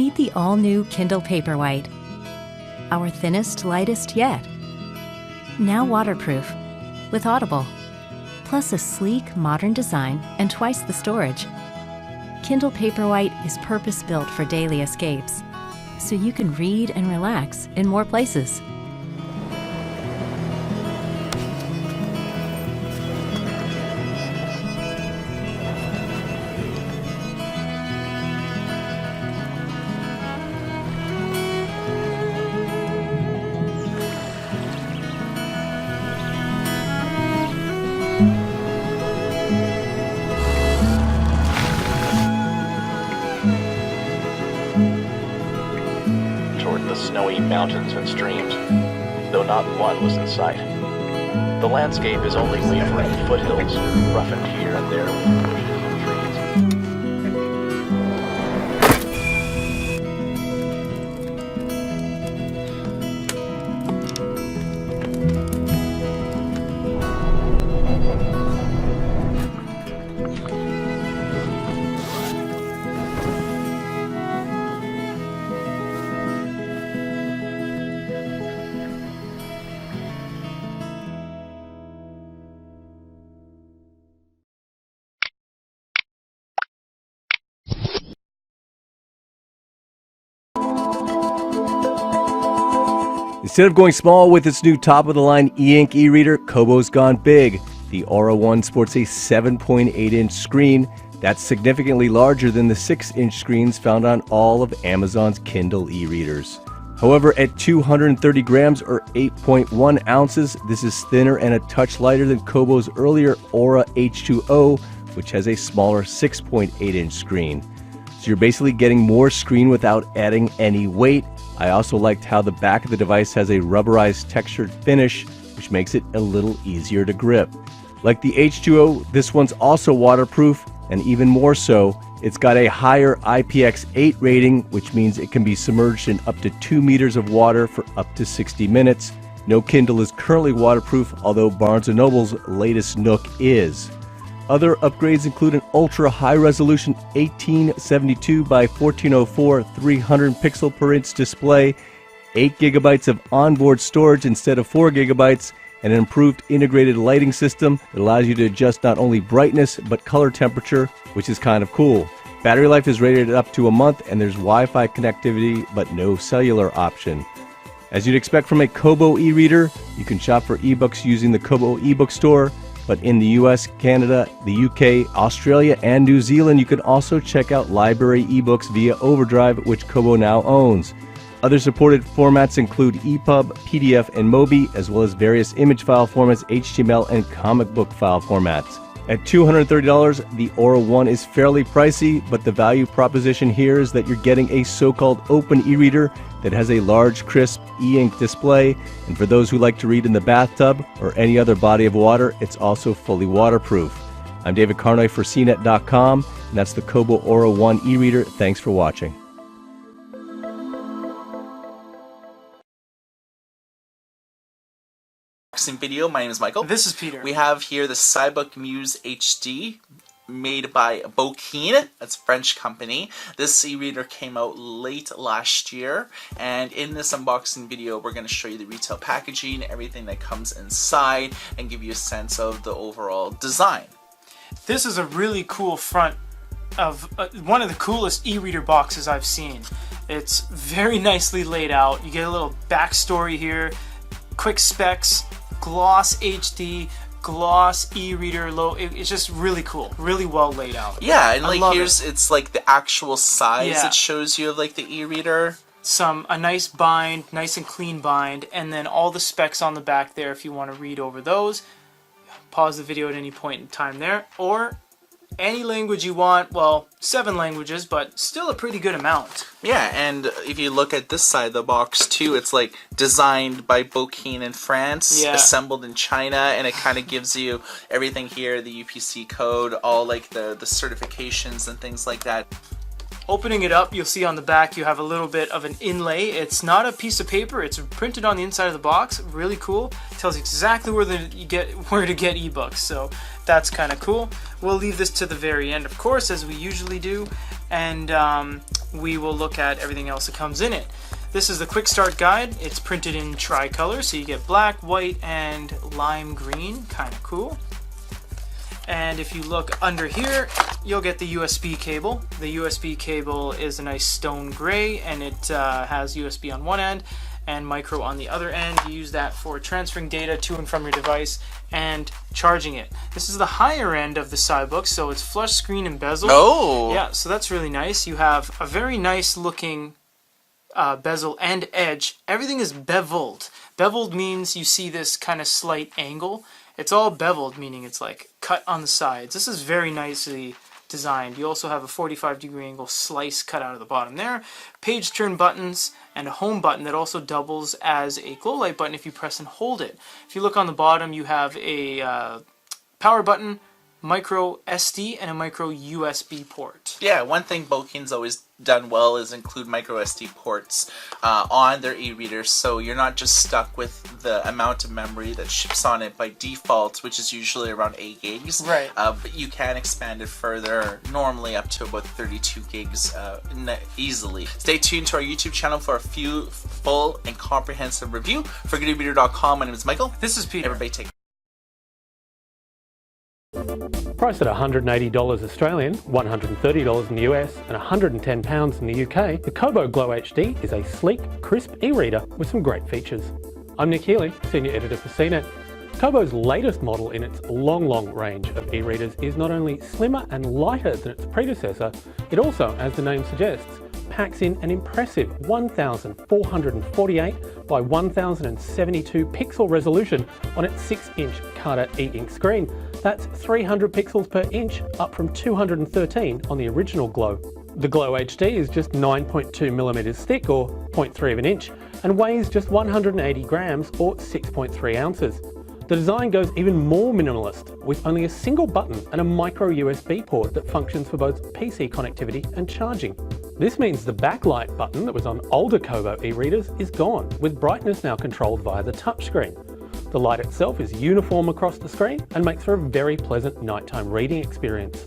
Meet the all-new Kindle Paperwhite, our thinnest, lightest yet. Now waterproof, with Audible, plus a sleek, modern design and twice the storage. Kindle Paperwhite is purpose-built for daily escapes, so you can read and relax in more places. Toward the snowy mountains and streams, though not one was in sight. The landscape is only wavering foothills, roughened here and there with bushes and trees. Instead of going small with its new top-of-the-line e-ink e-reader, Kobo's gone big. The Aura One sports a 7.8-inch screen that's significantly larger than the 6-inch screens found on all of Amazon's Kindle e-readers. However, at 230 grams or 8.1 ounces, this is thinner and a touch lighter than Kobo's earlier Aura H2O, which has a smaller 6.8-inch screen. So you're basically getting more screen without adding any weight. I also liked how the back of the device has a rubberized textured finish, which makes it a little easier to grip. Like the H2O, this one's also waterproof, and even more so, it's got a higher IPX8 rating, which means it can be submerged in up to 2 meters of water for up to 60 minutes. No Kindle is currently waterproof, although Barnes & Noble's latest Nook is. Other upgrades include an ultra high resolution 1872 by 1404 300 pixel per inch display, 8 gigabytes of onboard storage instead of 4 gigabytes, and an improved integrated lighting system that allows you to adjust not only brightness but color temperature, which is kind of cool. Battery life is rated up to a month, and there's Wi-Fi connectivity but no cellular option. As you'd expect from a Kobo e-reader, you can shop for ebooks using the Kobo eBook store. But in the US, Canada, the UK, Australia, and New Zealand, you can also check out library ebooks via Overdrive, which Kobo now owns. Other supported formats include EPUB, PDF, and MOBI, as well as various image file formats, HTML, and comic book file formats. At $230, the Aura One is fairly pricey, but the value proposition here is that you're getting a so-called open e-reader that has a large, crisp e-ink display, and for those who like to read in the bathtub or any other body of water, it's also fully waterproof. I'm David Carnoy for CNET.com, and that's the Kobo Aura One e-reader. Thanks for watching. Video. My name is Michael. This is Peter. We have here the Cybook Muse HD, made by Bokeen. That's a French company. This e-reader came out late last year, and in this unboxing video we're going to show you the retail packaging, everything that comes inside, and give you a sense of the overall design. This is a really cool front of one of the coolest e-reader boxes I've seen. It's very nicely laid out. You get a little backstory here, quick specs, gloss HD, gloss e-reader low. It's just really cool, really well laid out. Yeah, and like it's like the actual size. Yeah. It shows you of like the e-reader. A nice bind, nice and clean bind, and then all the specs on the back there if you want to read over those. Pause the video at any point in time there, or any language you want. Well, 7 languages, but still a pretty good amount. Yeah, and if you look at this side of the box too, it's like designed by Bokeen in France, assembled in China, and it kind of gives you everything here, the UPC code, all like the certifications and things like that. Opening it up, you'll see on the back you have a little bit of an inlay. It's not a piece of paper, it's printed on the inside of the box. Really cool. It tells you exactly where to get ebooks, so that's kind of cool. We'll leave this to the very end, of course, as we usually do. And we will look at everything else that comes in it. This is the quick start guide. It's printed in tricolor, so you get black, white, and lime green. Kind of cool. And if you look under here, you'll get the USB cable. The USB cable is a nice stone gray, and it has USB on one end and micro on the other end. You use that for transferring data to and from your device and charging it. This is the higher end of the Cybook, so it's flush screen and bezel. Oh! Yeah, so that's really nice. You have a very nice looking bezel and edge. Everything is beveled. Beveled means you see this kind of slight angle. It's all beveled, meaning it's like cut on the sides. This is very nicely designed. You also have a 45-degree angle slice cut out of the bottom there. Page turn buttons and a home button that also doubles as a glow light button if you press and hold it. If you look on the bottom, you have a power button, micro SD, and a micro USB port. Yeah, one thing Bokeen's always done well is include micro SD ports on their e-readers, so you're not just stuck with the amount of memory that ships on it by default, which is usually around 8 gigs. Right. But you can expand it further, normally up to about 32 gigs easily. Stay tuned to our YouTube channel for a few full and comprehensive review. For goodereader.com, my name is Michael. This is Peter. Everybody take care. Priced at $180 Australian, $130 in the US and £110 in the UK, the Kobo Glo HD is a sleek, crisp e-reader with some great features. I'm Nick Healy, Senior Editor for CNET. Kobo's latest model in its long range of e-readers is not only slimmer and lighter than its predecessor, it also, as the name suggests, packs in an impressive 1448 by 1072 pixel resolution on its 6-inch Carta e-ink screen. That's 300 pixels per inch, up from 213 on the original Glo. The Glo HD is just 9.2 millimeters thick, or 0.3 of an inch, and weighs just 180 grams, or 6.3 ounces. The design goes even more minimalist, with only a single button and a micro USB port that functions for both PC connectivity and charging. This means the backlight button that was on older Kobo e-readers is gone, with brightness now controlled via the touchscreen. The light itself is uniform across the screen and makes for a very pleasant nighttime reading experience.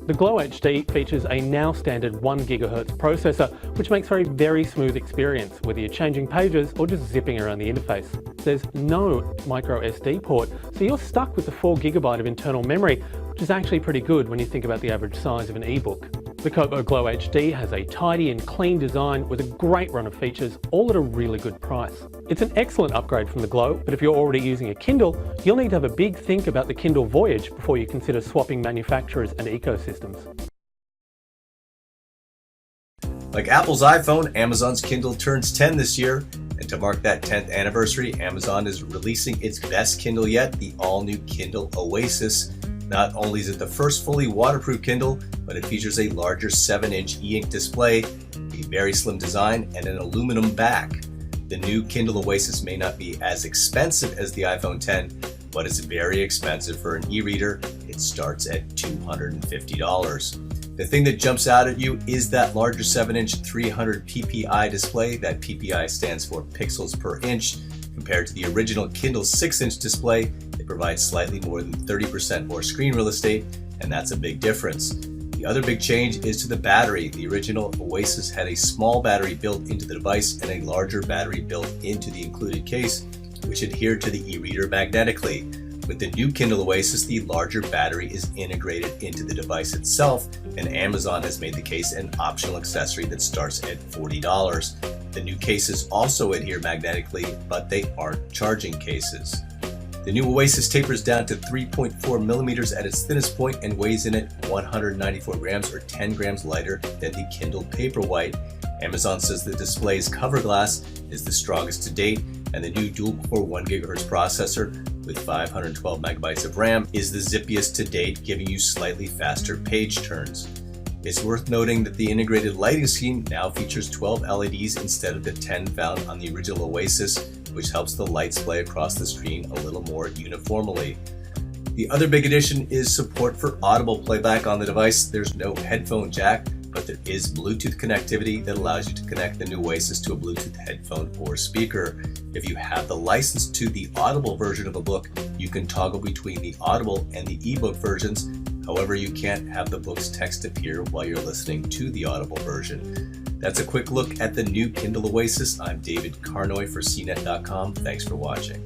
The Glo HD features a now standard 1 GHz processor, which makes for a very smooth experience, whether you're changing pages or just zipping around the interface. There's no micro SD port, so you're stuck with the 4 GB of internal memory, which is actually pretty good when you think about the average size of an ebook. The Kobo Glo HD has a tidy and clean design with a great run of features, all at a really good price. It's an excellent upgrade from the Glo, but if you're already using a Kindle, you'll need to have a big think about the Kindle Voyage before you consider swapping manufacturers and ecosystems. Like Apple's iPhone, Amazon's Kindle turns 10 this year, and to mark that 10th anniversary, Amazon is releasing its best Kindle yet, the all-new Kindle Oasis. Not only is it the first fully waterproof Kindle, but it features a larger 7-inch e-ink display, a very slim design, and an aluminum back. The new Kindle Oasis may not be as expensive as the iPhone 10, but it's very expensive for an e-reader. It starts at $250. The thing that jumps out at you is that larger 7-inch 300 ppi display. That ppi stands for pixels per inch. Compared to the original Kindle 6-inch display, it provides slightly more than 30% more screen real estate, and that's a big difference. The other big change is to the battery. The original Oasis had a small battery built into the device and a larger battery built into the included case, which adhered to the e-reader magnetically. With the new Kindle Oasis, the larger battery is integrated into the device itself, and Amazon has made the case an optional accessory that starts at $40. The new cases also adhere magnetically, but they aren't charging cases. The new Oasis tapers down to 3.4 millimeters at its thinnest point and weighs in at 194 grams, or 10 grams lighter than the Kindle Paperwhite. Amazon says the display's cover glass is the strongest to date, and the new dual-core 1 GHz processor with 512 megabytes of RAM is the zippiest to date, giving you slightly faster page turns. It's worth noting that the integrated lighting scheme now features 12 LEDs instead of the 10 found on the original Oasis, which helps the lights play across the screen a little more uniformly. The other big addition is support for audible playback on the device. There's no headphone jack, but there is Bluetooth connectivity that allows you to connect the new Oasis to a Bluetooth headphone or speaker. If you have the license to the Audible version of a book, you can toggle between the Audible and the eBook versions. However, you can't have the book's text appear while you're listening to the Audible version. That's a quick look at the new Kindle Oasis. I'm David Carnoy for CNET.com. Thanks for watching.